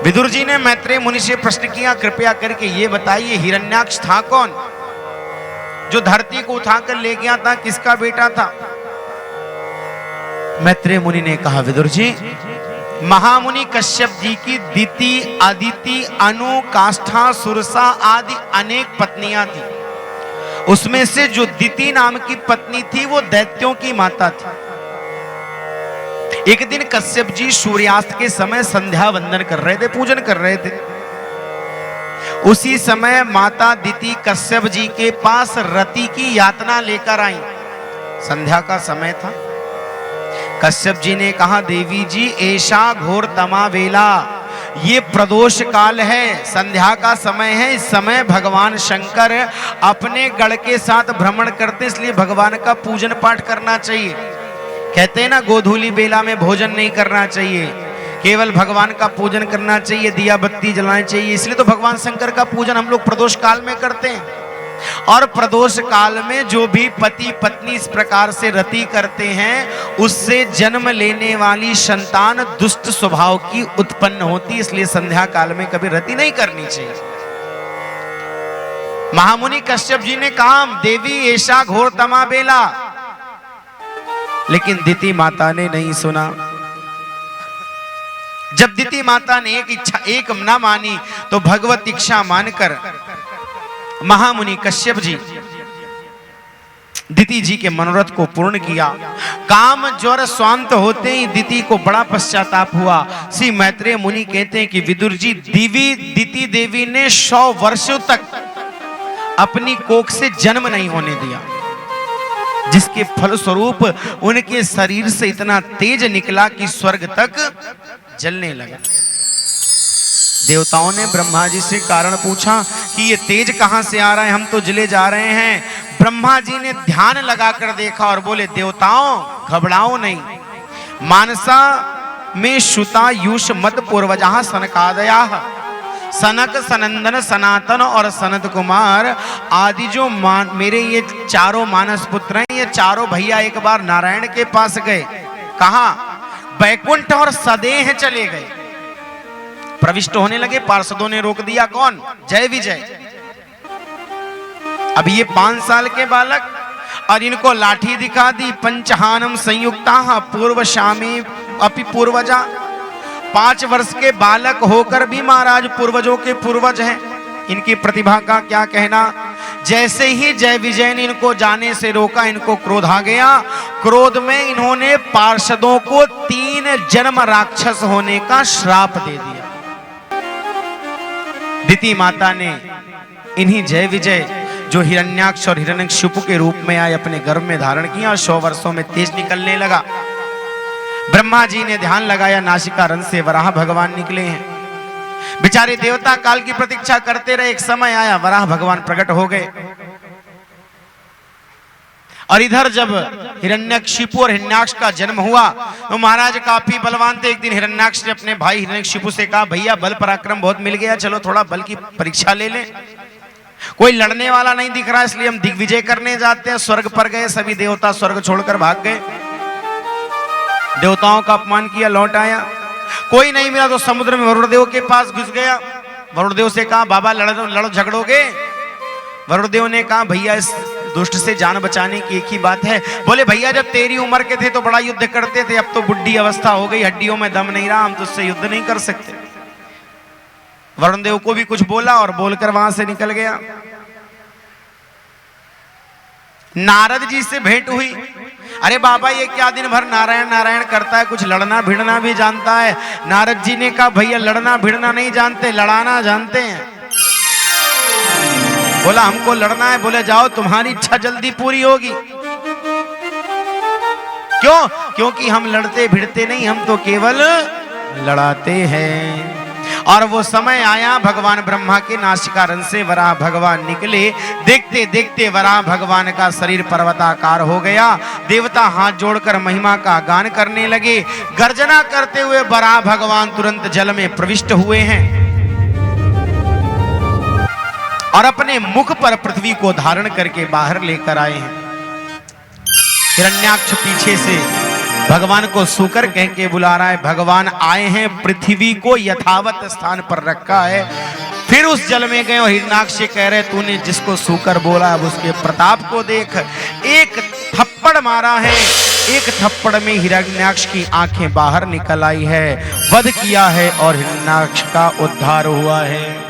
विदुर जी ने मैत्रेय मुनि से प्रश्न किया, कृपया करके ये बताइए हिरण्याक्ष था कौन? जो धरती को उठाकर ले गया था, किसका बेटा था? मैत्रेय मुनि ने कहा, विदुर जी, महामुनि कश्यप जी की दिति, अदिति, अनु, काष्ठा, सुरसा आदि अनेक पत्नियां थी। उसमें से जो दिति नाम की पत्नी थी वो दैत्यों की माता थी। एक दिन कश्यप जी सूर्यास्त के समय संध्या वंदन कर रहे थे, पूजन कर रहे थे। उसी समय माता दिति कश्यप जी के पास रति की यातना लेकर आई। संध्या का समय था। कश्यप जी ने कहा, देवी जी, ऐसा घोर तमा वेला, ये प्रदोष काल है, संध्या का समय है। इस समय भगवान शंकर अपने गण के साथ भ्रमण करते, इसलिए भगवान का पूजन पाठ करना चाहिए। कहते हैं ना, गोधूली बेला में भोजन नहीं करना चाहिए, केवल भगवान का पूजन करना चाहिए, दिया बत्ती जलानी चाहिए। इसलिए तो भगवान शंकर का पूजन हम लोग प्रदोष काल में करते हैं। और प्रदोष काल में जो भी पति पत्नी इस प्रकार से रति करते हैं, उससे जन्म लेने वाली संतान दुष्ट स्वभाव की उत्पन्न होती, इसलिए संध्या काल में कभी रति नहीं करनी चाहिए। महामुनि कश्यप जी ने कहा, देवी ऐसा घोर तमा बेला, लेकिन दिति माता ने नहीं सुना। जब दिति माता ने एक ना मानी, तो भगवत इच्छा मानकर महामुनि कश्यप जी दिति जी के मनोरथ को पूर्ण किया। काम ज्वर स्वांत होते ही दिति को बड़ा पश्चाताप हुआ। श्री मैत्रेय मुनि कहते हैं कि विदुर जी, दिति देवी ने 100 वर्षों तक अपनी कोख से जन्म नहीं होने दिया, जिसके फलस्वरूप उनके शरीर से इतना तेज निकला कि स्वर्ग तक जलने लगा। देवताओं ने ब्रह्मा जी से कारण पूछा कि ये तेज कहां से आ रहा है, हम तो जले जा रहे हैं। ब्रह्मा जी ने ध्यान लगाकर देखा और बोले, देवताओं घबराओ नहीं, मानसा में शुता युष मत पूर्वजा सनकादया, सनक, सनंदन, सनातन और सनत कुमार आदि जो मेरे ये चारों मानस पुत्र हैं, ये चारों भैया एक बार नारायण के पास गए। कहा, बैकुंठ और सदेह चले गए। प्रविष्ट होने लगे, पार्षदों ने रोक दिया। कौन? जय विजय। अब ये 5 साल के बालक, और इनको लाठी दिखा दी। पंचहानम संयुक्ता पूर्वशामी अपि पूर्वजा, 5 वर्ष के बालक होकर भी महाराज पूर्वजों के पूर्वज हैं। इनकी प्रतिभा का क्या कहना। जैसे ही जय विजय ने इनको जाने से रोका, इनको क्रोध आ गया। क्रोध में इन्होंने पार्षदों को 3 जन्म राक्षस होने का श्राप दे दिया। दिति माता ने इन्हीं जय विजय, जो हिरण्याक्ष और हिरण्यकशिपु के रूप में आए, अपने गर्भ में धारण किया और 100 वर्षों में तेज निकलने लगा। ब्रह्मा जी ने ध्यान लगाया, नासिका रंध्र से वराह भगवान निकले हैं। बेचारे देवता काल की प्रतीक्षा करते रहे। एक समय आया, वराह भगवान प्रकट हो गए। और इधर जब हिरण्यकशिपु और हिरण्याक्ष का जन्म हुआ, तो महाराज काफी बलवान थे। एक दिन हिरण्याक्ष ने अपने भाई हिरण्यकशिपु से कहा, भैया बल पराक्रम बहुत मिल गया, चलो थोड़ा बल की परीक्षा ले लें। कोई लड़ने वाला नहीं दिख रहा, इसलिए हम दिग्विजय करने जाते हैं। स्वर्ग पर गए, सभी देवता स्वर्ग छोड़कर भाग गए। देवताओं का अपमान किया, लौट आया, कोई नहीं मिला तो समुद्र में वरुण देव के पास घुस गया। वरुण देव से कहा, बाबा लड़ो झगड़ोगे? वरुण देव ने कहा, भैया इस दुष्ट से जान बचाने की एक ही बात है। बोले, भैया जब तेरी उम्र के थे तो बड़ा युद्ध करते थे, अब तो बुढ़ी अवस्था हो गई, हड्डियों में दम नहीं रहा, हम तो उससे युद्ध नहीं कर सकते। वरुण देव को भी कुछ बोला और बोलकर वहां से निकल गया। नारद जी से भेंट हुई। अरे बाबा, ये क्या दिन भर नारायण नारायण करता है, कुछ लड़ना भिड़ना भी जानता है? नारद जी ने कहा, भैया लड़ना भिड़ना नहीं जानते, लड़ाना जानते हैं। बोला, हमको लड़ना है। बोले, जाओ, तुम्हारी इच्छा जल्दी पूरी होगी। क्यों? क्योंकि हम लड़ते भिड़ते नहीं, हम तो केवल लड़ाते हैं। और वो समय आया, भगवान ब्रह्मा के नासिका रंध्र से वराह भगवान निकले। देखते देखते वराह भगवान का शरीर पर्वताकार हो गया। देवता हाथ जोड़कर महिमा का गान करने लगे। गर्जना करते हुए वराह भगवान तुरंत जल में प्रविष्ट हुए हैं और अपने मुख पर पृथ्वी को धारण करके बाहर लेकर आए हैं। हिरण्याक्ष पीछे से भगवान को सूकर कह के बुला रहा है। भगवान आए हैं, पृथ्वी को यथावत स्थान पर रखा है। फिर उस जल में गए और हिरण्याक्ष से कह रहे तूने जिसको सूकर बोला अब उसके प्रताप को देख। एक थप्पड़ मारा है, एक थप्पड़ में हिरण्याक्ष की आंखें बाहर निकल आई है, वध किया है और हिरण्याक्ष का उद्धार हुआ है।